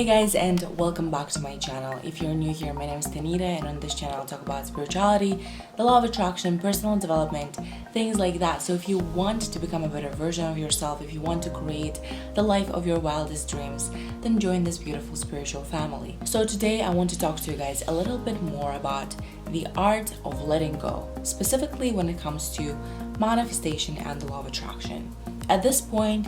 Hey guys, and welcome back to my channel. If you're new here, my name is Tanita, and on this channel I'll talk about spirituality, the law of attraction, personal development, things like that. So if you want to become a better version of yourself, if you want to create the life of your wildest dreams, then join this beautiful spiritual family. So today I want to talk to you guys a little bit more about the art of letting go, specifically when it comes to manifestation and the law of attraction. At this point,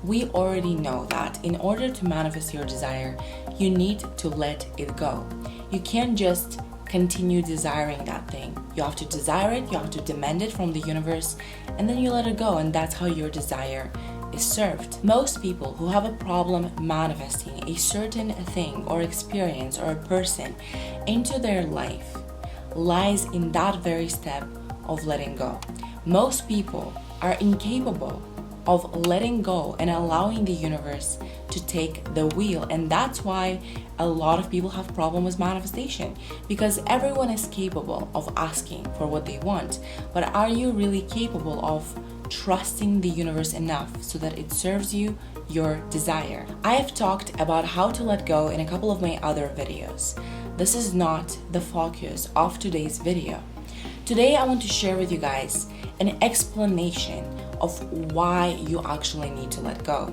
we already know that in order to manifest your desire, you need to let it go. You can't just continue desiring that thing. You have to desire it, you have to demand it from the universe, and then you let it go, and that's how your desire is served. Most people who have a problem manifesting a certain thing or experience or a person into their life lies in that very step of letting go. Most people are incapable of letting go and allowing the universe to take the wheel, and that's why a lot of people have problems with manifestation, because everyone is capable of asking for what they want, but are you really capable of trusting the universe enough so that it serves you your desire? I have talked about how to let go in a couple of my other videos. This is not the focus of today's video. Today I want to share with you guys an explanation of why you actually need to let go.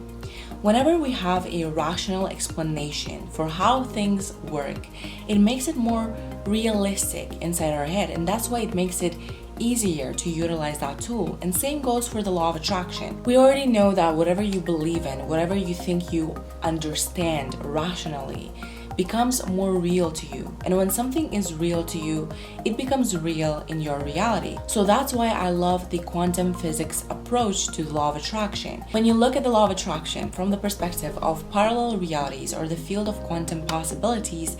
Whenever we have a rational explanation for how things work, it makes it more realistic inside our head, and that's why it makes it easier to utilize that tool. And same goes for the law of attraction. We already know that whatever you believe in, whatever you think you understand rationally, becomes more real to you. And when something is real to you, it becomes real in your reality. So that's why I love the quantum physics approach to the law of attraction. When you look at the law of attraction from the perspective of parallel realities or the field of quantum possibilities,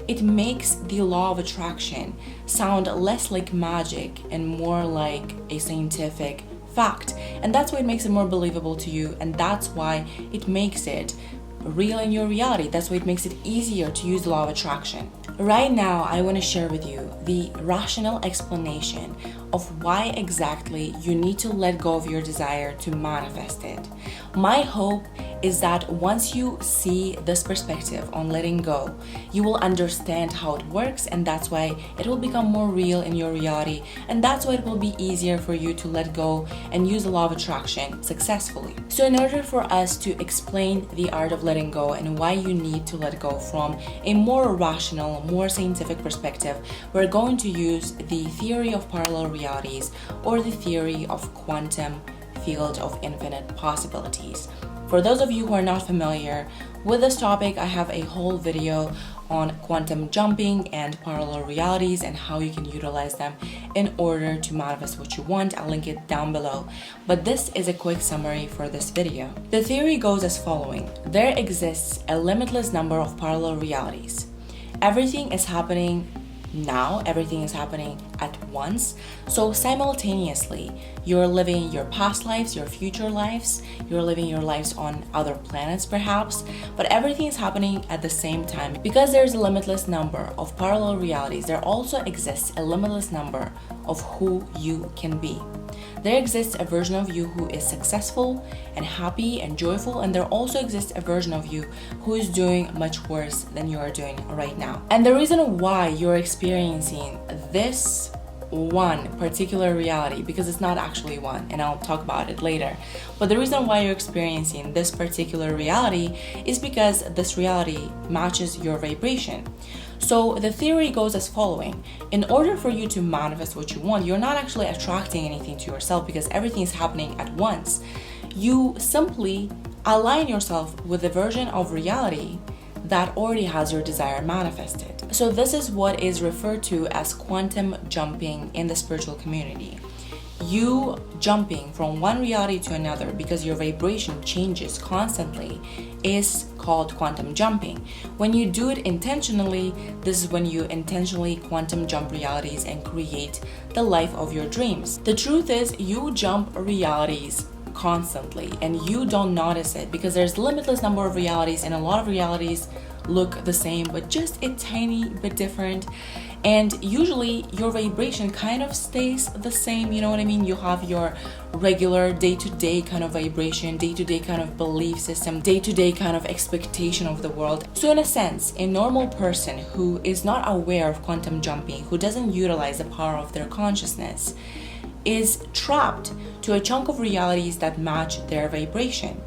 it makes the law of attraction sound less like magic and more like a scientific fact. And that's why it makes it more believable to you, and that's why it makes it real in your reality. That's why it makes it easier to use the law of attraction. Right now, I want to share with you the rational explanation of why exactly you need to let go of your desire to manifest it. My hope is that once you see this perspective on letting go, you will understand how it works, and that's why it will become more real in your reality, and that's why it will be easier for you to let go and use the law of attraction successfully. So in order for us to explain the art of letting go and why you need to let go from a more rational, more scientific perspective, we're going to use the theory of parallel realities or the theory of quantum field of infinite possibilities. For those of you who are not familiar with this topic, I have a whole video on quantum jumping and parallel realities and how you can utilize them in order to manifest what you want. I'll link it down below. But this is a quick summary for this video. The theory goes as following. There exists a limitless number of parallel realities. Everything is happening now, everything is happening at once. So simultaneously, you're living your past lives, your future lives, you're living your lives on other planets perhaps, but everything is happening at the same time. Because there's a limitless number of parallel realities, there also exists a limitless number of who you can be. There exists a version of you who is successful and happy and joyful, and there also exists a version of you who is doing much worse than you are doing right now. And the reason why you're experiencing this one particular reality, because it's not actually one, and I'll talk about it later, but the reason why you're experiencing this particular reality is because this reality matches your vibration. So the theory goes as following. In order for you to manifest what you want, you're not actually attracting anything to yourself because everything is happening at once. You simply align yourself with the version of reality that already has your desire manifested. So this is what is referred to as quantum jumping in the spiritual community. You jumping from one reality to another because your vibration changes constantly is called quantum jumping. When you do it intentionally, this is when you intentionally quantum jump realities and create the life of your dreams. The truth is, you jump realities constantly and you don't notice it because there's limitless number of realities, and a lot of realities look the same, but just a tiny bit different. And usually your vibration kind of stays the same, you know what I mean? You have your regular day-to-day kind of vibration, day-to-day kind of belief system, day-to-day kind of expectation of the world. So in a sense, a normal person who is not aware of quantum jumping, who doesn't utilize the power of their consciousness, is trapped to a chunk of realities that match their vibration.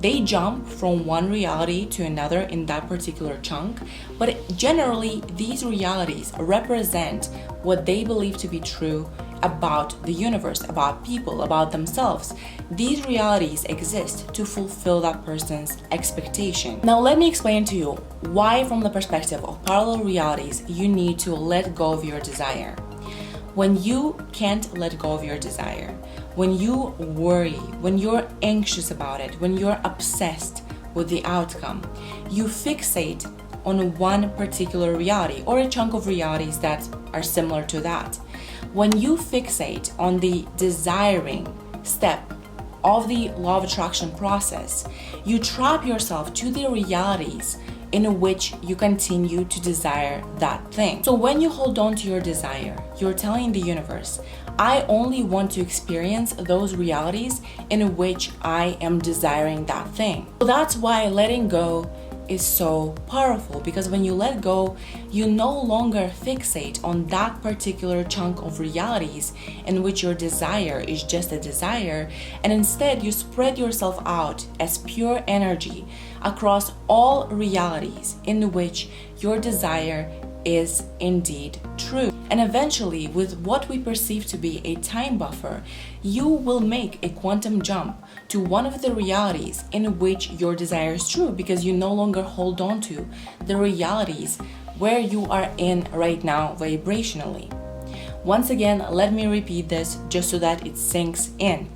They jump from one reality to another in that particular chunk, but generally these realities represent what they believe to be true about the universe, about people, about themselves. These realities exist to fulfill that person's expectation. Now let me explain to you why, from the perspective of parallel realities, you need to let go of your desire. When you can't let go of your desire, when you worry, when you're anxious about it, when you're obsessed with the outcome, you fixate on one particular reality or a chunk of realities that are similar to that. When you fixate on the desiring step of the law of attraction process, you trap yourself to the realities in which you continue to desire that thing. So when you hold on to your desire, you're telling the universe, I only want to experience those realities in which I am desiring that thing. So that's why letting go is so powerful, because when you let go, you no longer fixate on that particular chunk of realities in which your desire is just a desire, and instead you spread yourself out as pure energy across all realities in which your desire is indeed true. And eventually, with what we perceive to be a time buffer, you will make a quantum jump to one of the realities in which your desire is true, because you no longer hold on to the realities where you are in right now vibrationally. Once again, let me repeat this just so that it sinks in.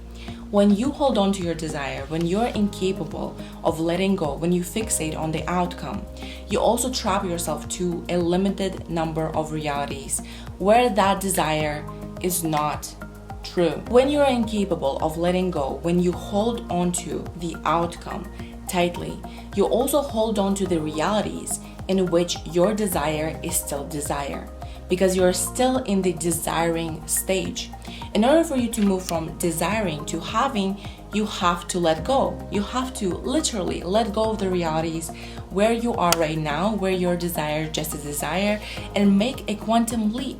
When you hold on to your desire, when you're incapable of letting go, when you fixate on the outcome, you also trap yourself to a limited number of realities where that desire is not true. When you are incapable of letting go, when you hold on to the outcome tightly, you also hold on to the realities in which your desire is still desire, because you're still in the desiring stage. In order for you to move from desiring to having, you have to let go. You have to literally let go of the realities where you are right now, where your desire just a desire, and make a quantum leap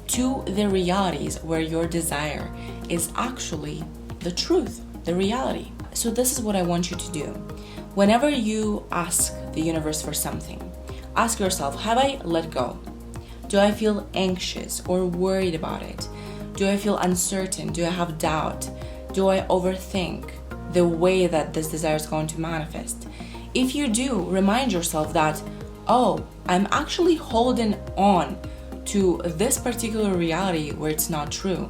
to the realities where your desire is actually the truth, the reality. So this is what I want you to do. Whenever you ask the universe for something, ask yourself, have I let go? Do I feel anxious or worried about it? Do I feel uncertain? Do I have doubt? Do I overthink the way that this desire is going to manifest? If you do, remind yourself that, oh, I'm actually holding on to this particular reality where it's not true.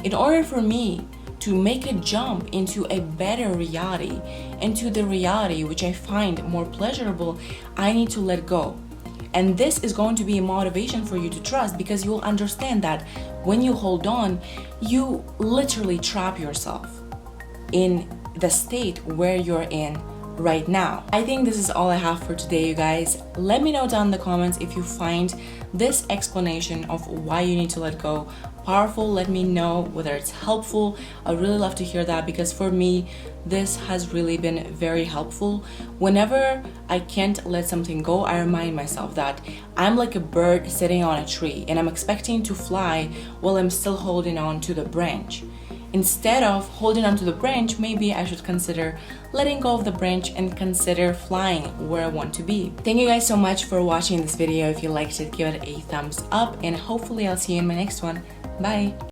In order for me to make a jump into a better reality, into the reality which I find more pleasurable, I need to let go. And this is going to be a motivation for you to trust, because you will understand that when you hold on, you literally trap yourself in the state where you're in right now. I think this is all I have for today, you guys. Let me know down in the comments if you find this explanation of why you need to let go powerful. Let me know whether it's helpful. I'd really love to hear that, because for me, this has really been very helpful. Whenever I can't let something go, I remind myself that I'm like a bird sitting on a tree and I'm expecting to fly while I'm still holding on to the branch. Instead of holding onto the branch, maybe I should consider letting go of the branch and consider flying where I want to be. Thank you guys so much for watching this video. If you liked it, give it a thumbs up, and hopefully I'll see you in my next one. Bye!